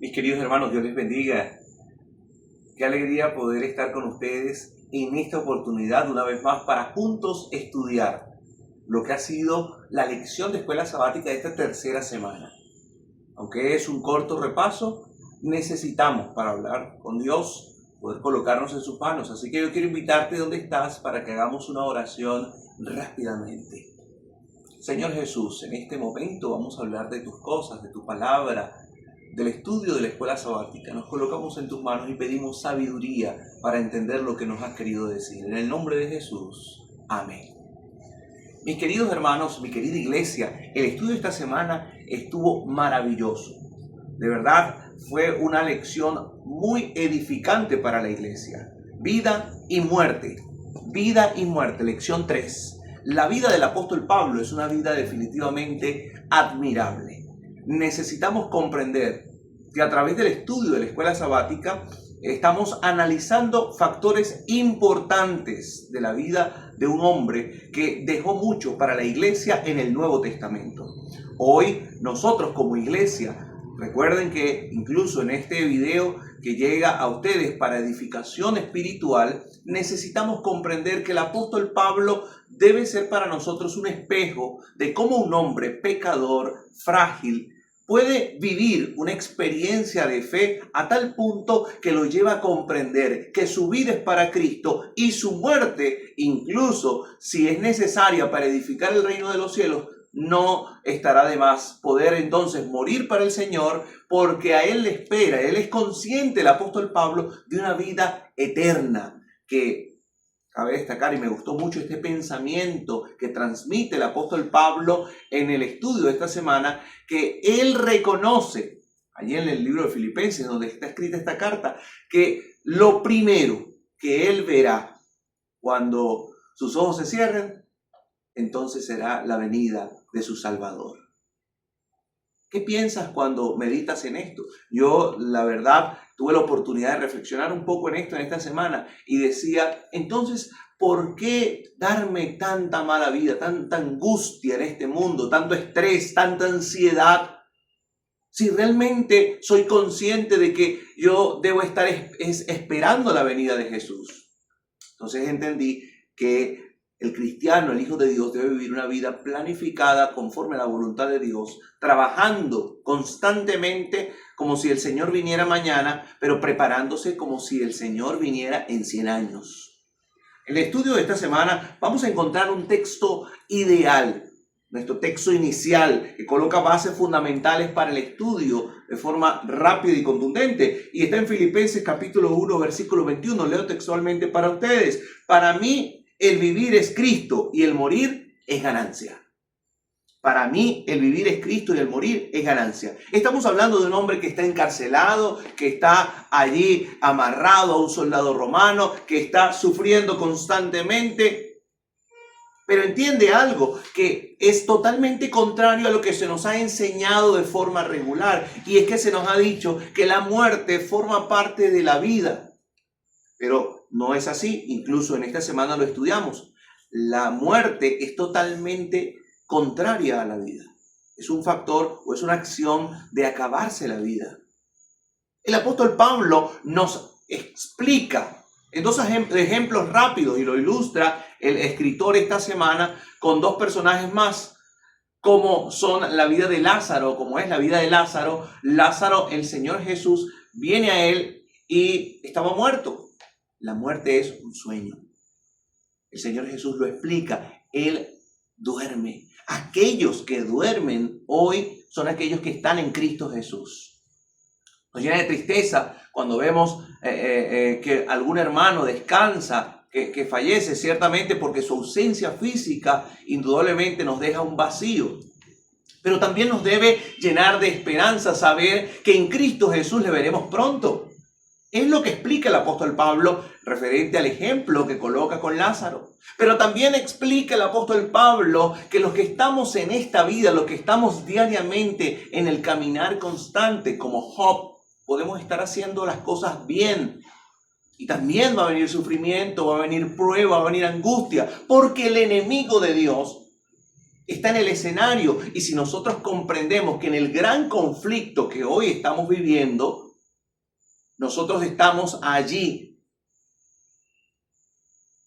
Mis queridos hermanos, Dios les bendiga. Qué alegría poder estar con ustedes en esta oportunidad una vez más para juntos estudiar lo que ha sido la lección de escuela sabática de esta tercera semana. Aunque es un corto repaso, necesitamos para hablar con Dios poder colocarnos en sus manos. Así que yo quiero invitarte donde estás para que hagamos una oración rápidamente. Señor Jesús, en este momento vamos a hablar de tus cosas, de tu palabra, del estudio de la escuela sabática. Nos colocamos en tus manos y pedimos sabiduría para entender lo que nos has querido decir. En el nombre de Jesús. Amén. Mis queridos hermanos, mi querida iglesia, el estudio de esta semana estuvo maravilloso. De verdad, fue una lección muy edificante para la iglesia. Vida y muerte. Vida y muerte. Lección 3. La vida del apóstol Pablo es una vida definitivamente admirable. Necesitamos comprender que a través del estudio de la escuela sabática estamos analizando factores importantes de la vida de un hombre que dejó mucho para la iglesia en el Nuevo Testamento. Hoy nosotros como iglesia, recuerden que incluso en este video que llega a ustedes para edificación espiritual, necesitamos comprender que el apóstol Pablo debe ser para nosotros un espejo de cómo un hombre pecador, frágil, puede vivir una experiencia de fe a tal punto que lo lleva a comprender que su vida es para Cristo y su muerte, incluso si es necesaria para edificar el reino de los cielos, no estará de más poder entonces morir para el Señor, porque a Él le espera. Él es consciente, el apóstol Pablo, de una vida eterna que cabe destacar, y me gustó mucho este pensamiento que transmite el apóstol Pablo en el estudio de esta semana, que él reconoce, allí en el libro de Filipenses, donde está escrita esta carta, que lo primero que él verá cuando sus ojos se cierren, entonces será la venida de su Salvador. ¿Qué piensas cuando meditas en esto? Yo, la verdad, tuve la oportunidad de reflexionar un poco en esto en esta semana y decía, entonces, ¿por qué darme tanta mala vida, tanta angustia en este mundo, tanto estrés, tanta ansiedad? Si realmente soy consciente de que yo debo estar esperando la venida de Jesús. Entonces entendí que el cristiano, el Hijo de Dios, debe vivir una vida planificada conforme a la voluntad de Dios, trabajando constantemente como si el Señor viniera mañana, pero preparándose como si el Señor viniera en 100 años. En el estudio de esta semana vamos a encontrar un texto ideal, nuestro texto inicial, que coloca bases fundamentales para el estudio de forma rápida y contundente. Y está en Filipenses capítulo 1, versículo 21. Leo textualmente para ustedes. Para mí, el vivir es Cristo y el morir es ganancia. Para mí, el vivir es Cristo y el morir es ganancia. Estamos hablando de un hombre que está encarcelado, que está allí amarrado a un soldado romano, que está sufriendo constantemente. Pero entiende algo que es totalmente contrario a lo que se nos ha enseñado de forma regular. Y es que se nos ha dicho que la muerte forma parte de la vida. Pero no es así, incluso en esta semana lo estudiamos. La muerte es totalmente contraria a la vida. Es un factor o es una acción de acabarse la vida. El apóstol Pablo nos explica en dos ejemplos rápidos y lo ilustra el escritor esta semana con dos personajes más, como son la vida de Lázaro, como es la vida de Lázaro. Lázaro, el Señor Jesús viene a él y estaba muerto. La muerte es un sueño. El Señor Jesús lo explica. Él duerme. Aquellos que duermen hoy son aquellos que están en Cristo Jesús. Nos llena de tristeza cuando vemos que algún hermano descansa, que fallece, ciertamente porque su ausencia física indudablemente nos deja un vacío. Pero también nos debe llenar de esperanza saber que en Cristo Jesús le veremos pronto. Es lo que explica el apóstol Pablo referente al ejemplo que coloca con Lázaro. Pero también explica el apóstol Pablo que los que estamos en esta vida, los que estamos diariamente en el caminar constante como Job, podemos estar haciendo las cosas bien. Y también va a venir sufrimiento, va a venir prueba, va a venir angustia, porque el enemigo de Dios está en el escenario. Y si nosotros comprendemos que en el gran conflicto que hoy estamos viviendo, nosotros estamos allí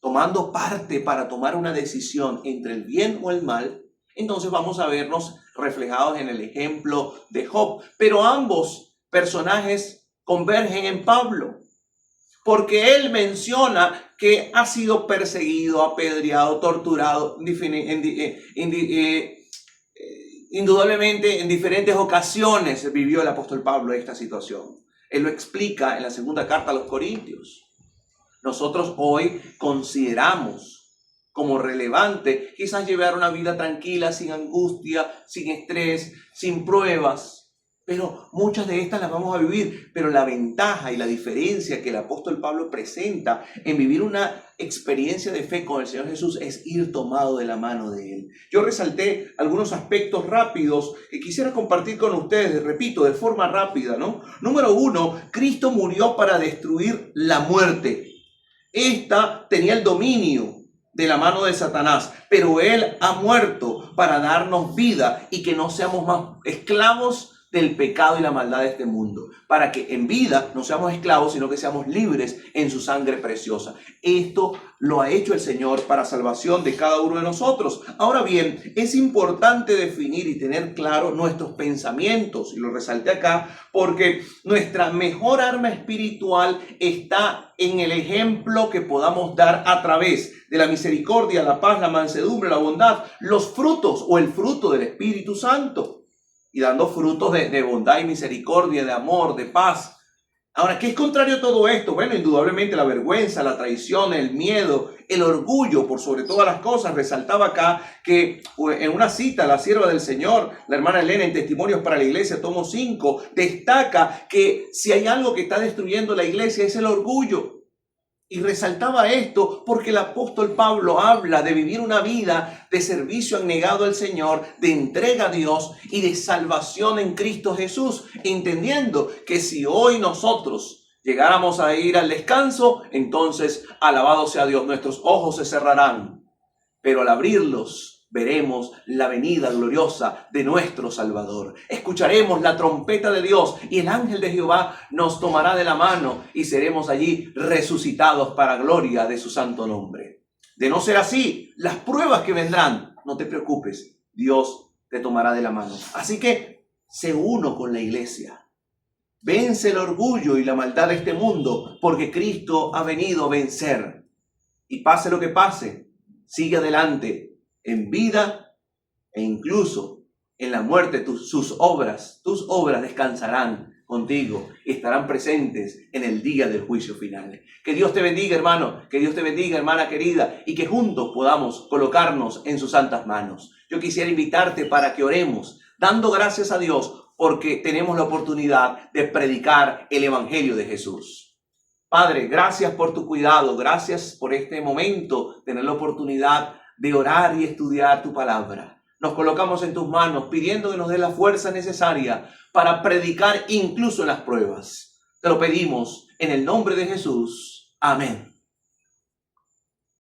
tomando parte para tomar una decisión entre el bien o el mal, entonces vamos a vernos reflejados en el ejemplo de Job. Pero ambos personajes convergen en Pablo, porque él menciona que ha sido perseguido, apedreado, torturado, indudablemente en diferentes ocasiones vivió el apóstol Pablo esta situación. Él lo explica en la segunda carta a los Corintios. Nosotros hoy consideramos como relevante quizás llevar una vida tranquila, sin angustia, sin estrés, sin pruebas. Pero muchas de estas las vamos a vivir. Pero la ventaja y la diferencia que el apóstol Pablo presenta en vivir una experiencia de fe con el Señor Jesús es ir tomado de la mano de Él. Yo resalté algunos aspectos rápidos que quisiera compartir con ustedes, repito, de forma rápida, ¿no? Número 1, Cristo murió para destruir la muerte. Esta tenía el dominio de la mano de Satanás, pero Él ha muerto para darnos vida y que no seamos más esclavos del pecado y la maldad de este mundo, para que en vida no seamos esclavos, sino que seamos libres en su sangre preciosa. Esto lo ha hecho el Señor para salvación de cada uno de nosotros. Ahora bien, es importante definir y tener claro nuestros pensamientos, y lo resalté acá, porque nuestra mejor arma espiritual está en el ejemplo que podamos dar a través de la misericordia, la paz, la mansedumbre, la bondad, los frutos o el fruto del Espíritu Santo. Y dando frutos de bondad y misericordia, de amor, de paz. Ahora, ¿qué es contrario a todo esto? Bueno, indudablemente la vergüenza, la traición, el miedo, el orgullo, por sobre todas las cosas. Resaltaba acá que en una cita, la sierva del Señor, la hermana Elena, en Testimonios para la Iglesia, tomo 5, destaca que si hay algo que está destruyendo la iglesia es el orgullo. Y resaltaba esto porque el apóstol Pablo habla de vivir una vida de servicio abnegado al Señor, de entrega a Dios y de salvación en Cristo Jesús, entendiendo que si hoy nosotros llegáramos a ir al descanso, entonces alabado sea Dios, nuestros ojos se cerrarán, pero al abrirlos veremos la venida gloriosa de nuestro Salvador. Escucharemos la trompeta de Dios y el ángel de Jehová nos tomará de la mano y seremos allí resucitados para gloria de su santo nombre. De no ser así, las pruebas que vendrán, no te preocupes, Dios te tomará de la mano. Así que sé uno con la iglesia. Vence el orgullo y la maldad de este mundo, porque Cristo ha venido a vencer. Y pase lo que pase, sigue adelante en vida e incluso en la muerte. Tus obras descansarán contigo y estarán presentes en el día del juicio final. Que Dios te bendiga, hermano, que Dios te bendiga, hermana querida, y que juntos podamos colocarnos en sus santas manos. Yo quisiera invitarte para que oremos, dando gracias a Dios porque tenemos la oportunidad de predicar el Evangelio de Jesús. Padre, gracias por tu cuidado, gracias por este momento, tener la oportunidad de orar y estudiar tu palabra. Nos colocamos en tus manos pidiendo que nos dé la fuerza necesaria para predicar incluso en las pruebas. Te lo pedimos en el nombre de Jesús. Amén.